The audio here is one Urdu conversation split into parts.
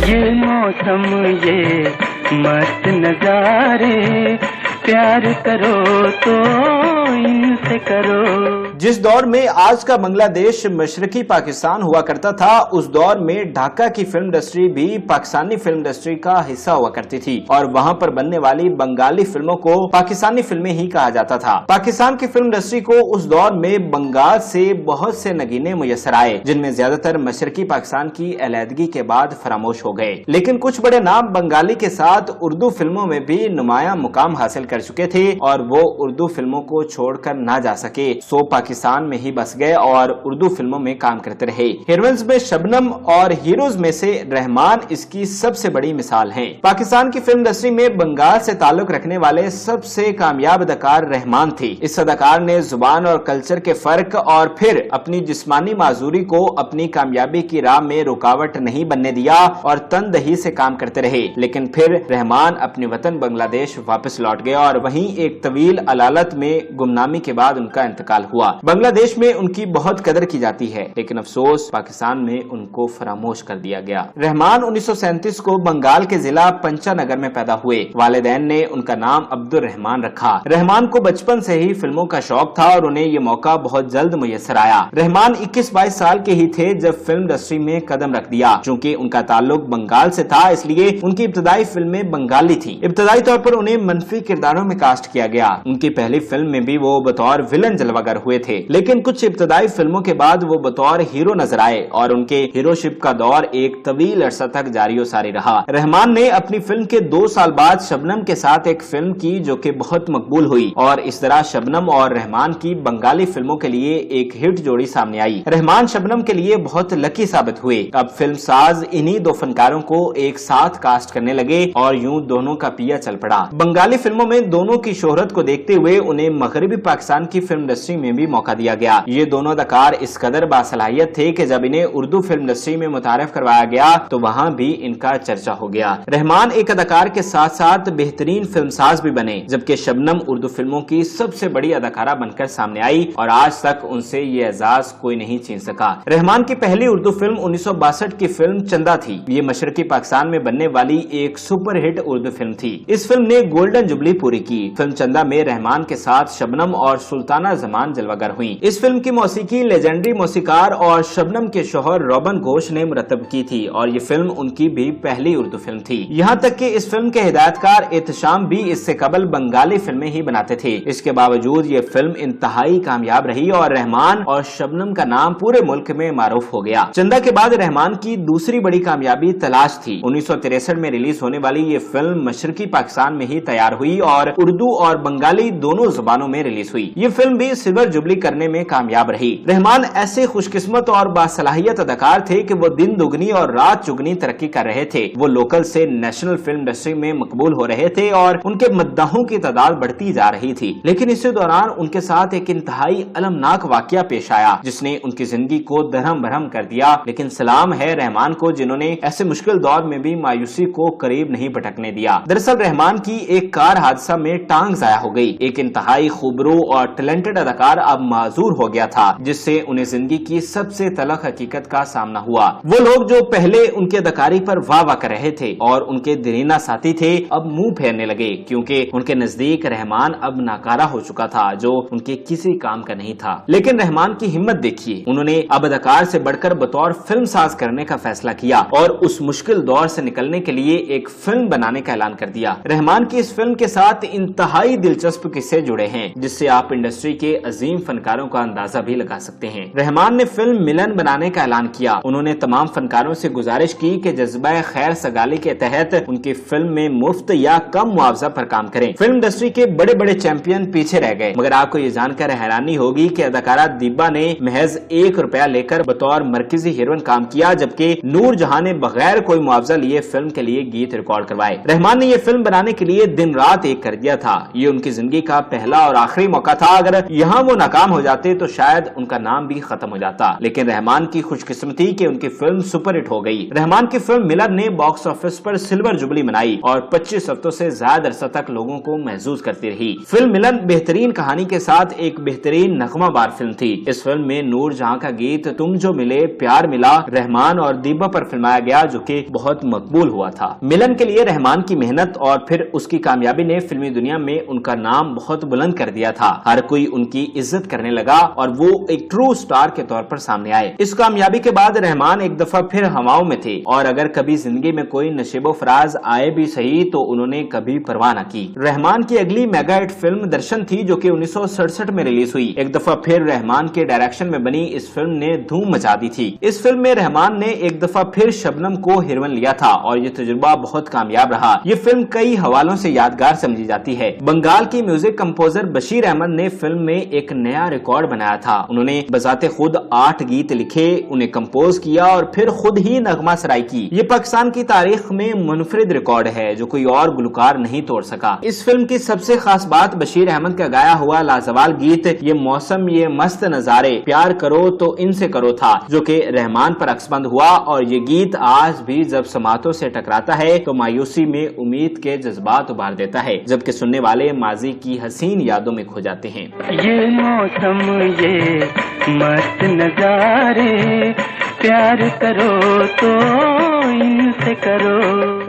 یہ موسم یہ مست نظارے پیار کرو تو ان سے کرو. جس دور میں آج کا بنگلہ دیش مشرقی پاکستان ہوا کرتا تھا، اس دور میں ڈھاکہ کی فلم انڈسٹری بھی پاکستانی فلم انڈسٹری کا حصہ ہوا کرتی تھی، اور وہاں پر بننے والی بنگالی فلموں کو پاکستانی فلمیں ہی کہا جاتا تھا. پاکستان کی فلم انڈسٹری کو اس دور میں بنگال سے بہت سے نگینے میسر آئے، جن میں زیادہ تر مشرقی پاکستان کی علیحدگی کے بعد فراموش ہو گئے. لیکن کچھ بڑے نام بنگالی کے ساتھ اردو فلموں میں بھی نمایاں مقام حاصل کر چکے تھے، اور وہ اردو فلموں کو چھوڑ کر نہ جا سکے، سو پاکستان میں ہی بس گئے اور اردو فلموں میں کام کرتے رہے. ہیروئنز میں شبنم اور ہیروز میں سے رحمان اس کی سب سے بڑی مثال ہیں. پاکستان کی فلم انڈسٹری میں بنگال سے تعلق رکھنے والے سب سے کامیاب اداکار رحمان تھی. اس اداکار نے زبان اور کلچر کے فرق اور پھر اپنی جسمانی معذوری کو اپنی کامیابی کی راہ میں رکاوٹ نہیں بننے دیا اور تن دہی سے کام کرتے رہے. لیکن پھر رحمان اپنے وطن بنگلہ دیش واپس لوٹ گئے اور وہیں ایک طویل علالت میں گمنامی کے بعد ان کا انتقال ہوا. بنگلہ دیش میں ان کی بہت قدر کی جاتی ہے، لیکن افسوس پاکستان میں ان کو فراموش کر دیا گیا. رحمان 1937 کو بنگال کے ضلع پنچا نگر میں پیدا ہوئے. والدین نے ان کا نام عبد الرحمان رکھا. رحمان کو بچپن سے ہی فلموں کا شوق تھا اور انہیں یہ موقع بہت جلد میسر آیا. رحمان 21-22 سال کے ہی تھے جب فلم انڈسٹری میں قدم رکھ دیا. چونکہ ان کا تعلق بنگال سے تھا، اس لیے ان کی ابتدائی فلمیں بنگالی تھی. ابتدائی طور پر انہیں منفی کرداروں میں کاسٹ کیا گیا. ان کی پہلی فلم میں بھی وہ بطور ولن جلوگر ہوئے تھے، لیکن کچھ ابتدائی فلموں کے بعد وہ بطور ہیرو نظر آئے اور ان کے ہیرو شپ کا دور ایک طویل عرصہ تک جاری و ساری رہا. رحمان نے اپنی فلم کے 2 سال بعد شبنم کے ساتھ ایک فلم کی جو کہ بہت مقبول ہوئی، اور اس طرح شبنم اور رحمان کی بنگالی فلموں کے لیے ایک ہٹ جوڑی سامنے آئی. رحمان شبنم کے لیے بہت لکی ثابت ہوئے. اب فلم ساز انہی 2 فنکاروں کو ایک ساتھ کاسٹ کرنے لگے اور یوں دونوں کا پیا چل پڑا. بنگالی فلموں میں دونوں کی شہرت کو دیکھتے ہوئے انہیں مغربی پاکستان کی فلم انڈسٹری میں بھی موقع دیا گیا. یہ دونوں اداکار اس قدر باصلاحیت تھے کہ جب انہیں اردو فلم انڈسٹری میں متعارف کروایا گیا تو وہاں بھی ان کا چرچا ہو گیا. رحمان ایک اداکار کے ساتھ ساتھ بہترین فلم ساز بھی بنے، جبکہ شبنم اردو فلموں کی سب سے بڑی اداکارہ بن کر سامنے آئی اور آج تک ان سے یہ اعزاز کوئی نہیں چھین سکا. رحمان کی پہلی اردو فلم 1962 کی فلم چندہ تھی. یہ مشرقی پاکستان میں بننے والی ایک سپر ہٹ اردو فلم تھی. اس فلم نے گولڈن جبلی پوری کی. فلم چندہ میں رحمان کے ساتھ شبنم اور سلطانہ زمان جلوگر ہوئی. اس فلم کی موسیقی لیجنڈری موسیقار اور شبنم کے شوہر روبن گھوش نے مرتب کی تھی، اور یہ فلم ان کی بھی پہلی اردو فلم تھی. یہاں تک کہ اس فلم کے ہدایتکار احتشام بھی اس سے قبل بنگالی فلمیں ہی بناتے تھے. اس کے باوجود یہ فلم انتہائی کامیاب رہی اور رحمان اور شبنم کا نام پورے ملک میں معروف ہو گیا. چندہ کے بعد رحمان کی دوسری بڑی کامیابی تلاش تھی. 1963 میں ریلیز ہونے والی یہ فلم مشرقی پاکستان میں ہی تیار ہوئی اور اردو اور بنگالی دونوں زبانوں میں ریلیز ہوئی. یہ فلم بھی سلور جبلی کرنے میں کامیاب رہی. رحمان ایسے خوش قسمت اور باصلاحیت اداکار تھے کہ وہ دن دگنی اور رات چگنی ترقی کر رہے تھے. وہ لوکل سے نیشنل فلم انڈسٹری میں مقبول ہو رہے تھے اور ان کے مداحوں کی تعداد بڑھتی جا رہی تھی. لیکن اسی دوران ان کے ساتھ ایک انتہائی المناک واقعہ پیش آیا جس نے ان کی زندگی کو درہم برہم کر دیا. لیکن سلام ہے رحمان کو جنہوں نے ایسے مشکل دور میں بھی مایوسی کو قریب نہیں بھٹکنے دیا. دراصل رحمان کی ایک کار حادثہ میں ٹانگ ضائع ہو گئی. ایک انتہائی خوبرو اور ٹیلنٹڈ اداکار اب معذور ہو گیا تھا، جس سے انہیں زندگی کی سب سے تلخ حقیقت کا سامنا ہوا. وہ لوگ جو پہلے ان کے اداکاری پر واہ واہ کر رہے تھے اور ان کے دیرینہ ساتھی تھے، اب منہ پھیرنے لگے کیونکہ ان کے نزدیک رحمان اب ناکارہ ہو چکا تھا جو ان کے کسی کام کا نہیں تھا. لیکن رحمان کی ہمت دیکھیے، انہوں نے اب اداکار سے بڑھ کر بطور فلم ساز کرنے کا فیصلہ کیا اور اس مشکل دور سے نکلنے کے لیے ایک فلم بنانے کا اعلان کر دیا. رحمان کی اس فلم کے ساتھ انتہائی دلچسپ قصے جڑے ہیں جس سے آپ انڈسٹری کے عظیم فنکاروں کا اندازہ بھی لگا سکتے ہیں. رحمان نے فلم ملن بنانے کا اعلان کیا. انہوں نے تمام فنکاروں سے گزارش کی کہ جذبہ خیر سگالی کے تحت ان کی فلم میں مفت یا کم معاوضہ پر کام کریں. فلم انڈسٹری کے بڑے بڑے چیمپئن پیچھے رہ گئے، مگر آپ کو یہ جان کر حیرانی ہوگی کہ اداکارہ دیبا نے محض ₹1 لے کر بطور مرکزی ہیروئن کام کیا، جبکہ نور جہاں نے بغیر کوئی معاوضہ لیے فلم کے لیے گیت ریکارڈ کروائے. رحمان نے یہ فلم بنانے کے لیے دن رات ایک کر دیا تھا. یہ ان کی زندگی کا پہلا اور آخری موقع تھا. اگر یہاں وہ ناکام ناکام ہو جاتے تو شاید ان کا نام بھی ختم ہو جاتا، لیکن رحمان کی خوش قسمتی کہ ان کی فلم سپر ہٹ ہو گئی۔ رحمان کی فلم ملن نے باکس آفس پر سلور جبلی منائی اور 25 ہفتوں سے زیادہ عرصہ تک لوگوں کو محظوظ کرتی رہی۔ فلم ملن بہترین کہانی کے ساتھ ایک بہترین نغمہ بار فلم تھی۔ اس فلم میں نور جہاں کا گیت تم جو ملے پیار ملا رحمان اور دیبا پر فلمایا گیا، جو کہ بہت مقبول ہوا تھا۔ ملن کے لیے رحمان کی محنت اور پھر اس کی کامیابی نے فلمی دنیا میں ان کا نام بہت بلند کر دیا تھا۔ ہر کوئی ان کی عزت کرنے لگا اور وہ ایک ٹرو سٹار کے طور پر سامنے آئے۔ اس کامیابی کے بعد رحمان ایک دفعہ پھر ہواؤں میں تھے اور اگر کبھی زندگی میں کوئی نشیب و فراز آئے بھی صحیح تو انہوں نے کبھی پرواہ نہ کی۔ رحمان کی اگلی میگا ہٹ فلم درشن تھی جو کہ 1967 میں ریلیز ہوئی۔ ایک دفعہ پھر رحمان کے ڈائریکشن میں بنی اس فلم نے دھوم مچا دی تھی۔ اس فلم میں رحمان نے ایک دفعہ پھر شبنم کو ہیروئن لیا تھا اور یہ تجربہ بہت کامیاب رہا۔ یہ فلم کئی حوالوں سے یادگار سمجھی جاتی ہے۔ بنگال کی میوزک کمپوزر بشیر احمد نے فلم میں ایک نیا ریکارڈ بنایا تھا۔ انہوں نے بذات خود 8 گیت لکھے، انہیں کمپوز کیا اور پھر خود ہی نغمہ سرائی کی۔ یہ پاکستان کی تاریخ میں منفرد ریکارڈ ہے جو کوئی اور گلوکار نہیں توڑ سکا۔ اس فلم کی سب سے خاص بات بشیر احمد کا گایا ہوا لازوال گیت یہ موسم یہ مست نظارے پیار کرو تو ان سے کرو تھا، جو کہ رحمان پر عکس بند ہوا، اور یہ گیت آج بھی جب سماعتوں سے ٹکراتا ہے تو مایوسی میں امید کے جذبات ابھار دیتا ہے، جبکہ سننے والے ماضی کی حسین یادوں میں کھو جاتے ہیں۔ یہ موسم یہ مست نظارے پیار کرو تو ان سے کرو۔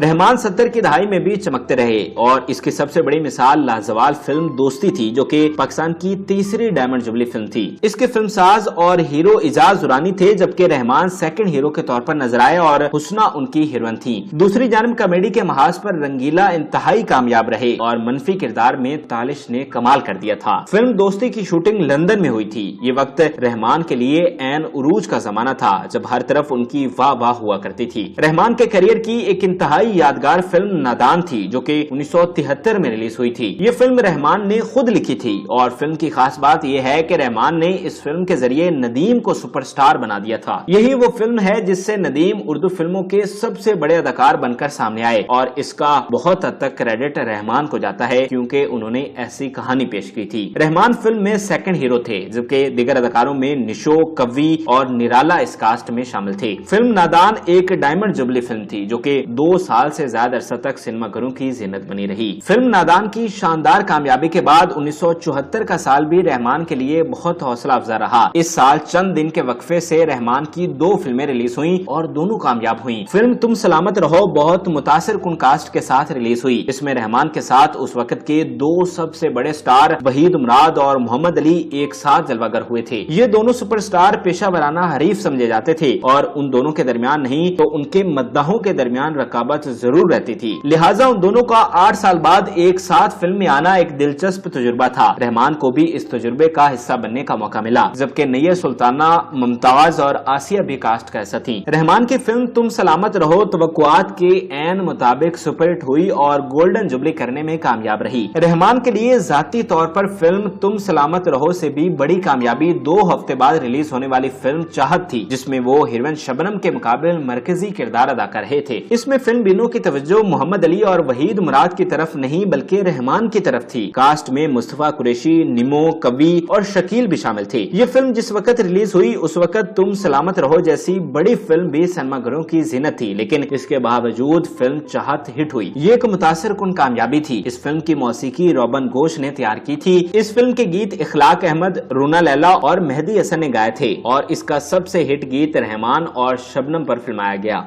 رحمان 70 کی دہائی میں بھی چمکتے رہے اور اس کی سب سے بڑی مثال لازوال فلم دوستی تھی، جو کہ پاکستان کی تیسری ڈائمنڈ جبلی فلم تھی۔ اس کے فلم ساز اور ہیرو اعجاز دورانی تھے، جبکہ رحمان سیکنڈ ہیرو کے طور پر نظر آئے اور حسنہ ان کی ہیروئن تھی۔ دوسری جانب کامیڈی کے محاذ پر رنگیلا انتہائی کامیاب رہے اور منفی کردار میں تالش نے کمال کر دیا تھا۔ فلم دوستی کی شوٹنگ لندن میں ہوئی تھی۔ یہ وقت رحمان کے لیے عین عروج کا زمانہ تھا جب ہر طرف ان کی واہ واہ ہوا کرتی تھی۔ رحمان کے کیریئر کی ایک انتہائی یادگار فلم نادان تھی، جو کہ 1973 میں ریلیز ہوئی تھی۔ یہ فلم رحمان نے خود لکھی تھی اور فلم کی خاص بات یہ ہے کہ رحمان نے اس فلم کے ذریعے ندیم کو سپر سٹار بنا دیا تھا۔ یہی وہ فلم ہے جس سے ندیم اردو فلموں کے سب سے بڑے اداکار بن کر سامنے آئے، اور اس کا بہت حد تک کریڈٹ رحمان کو جاتا ہے کیونکہ انہوں نے ایسی کہانی پیش کی تھی۔ رحمان فلم میں سیکنڈ ہیرو تھے، جبکہ دیگر اداکاروں میں نشو، کوی اور نرالا اس کاسٹ میں شامل تھے۔ فلم نادان ایک ڈائمنڈ جبلی فلم تھی جو کہ 2 سال سے زیادہ عرصہ تک سینما گھروں کی زینت بنی رہی۔ فلم نادان کی شاندار کامیابی کے بعد 1974 کا سال بھی رحمان کے لیے بہت حوصلہ افزا رہا۔ اس سال چند دن کے وقفے سے رحمان کی 2 فلمیں ریلیز ہوئیں اور دونوں کامیاب ہوئیں۔ فلم تم سلامت رہو بہت متاثر کن کاسٹ کے ساتھ ریلیز ہوئی۔ اس میں رحمان کے ساتھ اس وقت کے 2 سب سے بڑے سٹار وحید مراد اور محمد علی ایک ساتھ جلوہ گر ہوئے تھے۔ یہ دونوں سپر سٹار پیشہ ورانہ حریف سمجھے جاتے تھے اور ان دونوں کے درمیان نہیں تو ان کے مداحوں کے درمیان رقابت ضرور رہتی تھی، لہٰذا ان دونوں کا 8 سال بعد ایک ساتھ فلم میں آنا ایک دلچسپ تجربہ تھا۔ رحمان کو بھی اس تجربے کا حصہ بننے کا موقع ملا، جبکہ نیر سلطانہ، ممتاز اور آسیہ بھی کاسٹ کا حصہ تھیں۔ رحمان کی فلم تم سلامت رہو توقعات کے عین مطابق سپر ہٹ ہوئی اور گولڈن جبلی کرنے میں کامیاب رہی۔ رحمان کے لیے ذاتی طور پر فلم تم سلامت رہو سے بھی بڑی کامیابی 2 ہفتے بعد ریلیز ہونے والی فلم چاہت تھی، جس میں وہ ہیروئن شبنم کے مقابل مرکزی کردار ادا کر رہے تھے۔ اس میں فلم بینوں کی توجہ محمد علی اور وحید مراد کی طرف نہیں بلکہ رحمان کی طرف تھی۔ کاسٹ میں مصطفیٰ قریشی، نیمو، کوی اور شکیل بھی شامل تھے۔ یہ فلم جس وقت ریلیز ہوئی اس وقت تم سلامت رہو جیسی بڑی فلم بھی سینما گھروں کی زینت تھی، لیکن اس کے باوجود فلم چاہت ہٹ ہوئی۔ یہ ایک متاثر کن کامیابی تھی۔ اس فلم کی موسیقی روبن گھوش نے تیار کی تھی۔ اس فلم کے گیت اخلاق احمد، رونا لیلا اور مہدی حسن نے گائے تھے اور اس کا سب سے ہٹ گیت رحمان اور شبنم پر فلمایا گیا۔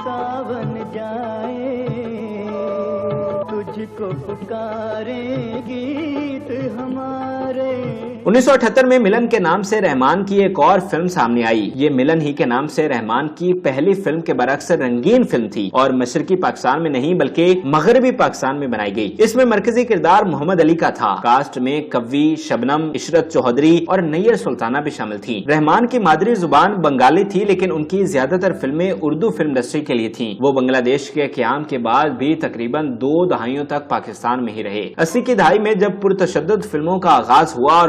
ساون جائے تجھ کو پکارے گیت ہمارے۔ 1978 میں ملن کے نام سے رحمان کی ایک اور فلم سامنے آئی۔ یہ ملن ہی کے نام سے رحمان کی پہلی فلم کے برعکس رنگین فلم تھی اور مشرقی پاکستان میں نہیں بلکہ مغربی پاکستان میں بنائی گئی۔ اس میں مرکزی کردار محمد علی کا تھا۔ کاسٹ میں کوی، شبنم، عشرت چوہدری اور نیر سلطانہ بھی شامل تھیں۔ رحمان کی مادری زبان بنگالی تھی، لیکن ان کی زیادہ تر فلمیں اردو فلم انڈسٹری کے لیے تھیں۔ وہ بنگلہ دیش کے قیام کے بعد بھی تقریباً 2 دہائیوں تک پاکستان میں ہی رہے۔ 80 کی دہائی میں جب پرتشدد فلموں کا آغاز ہوا اور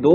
2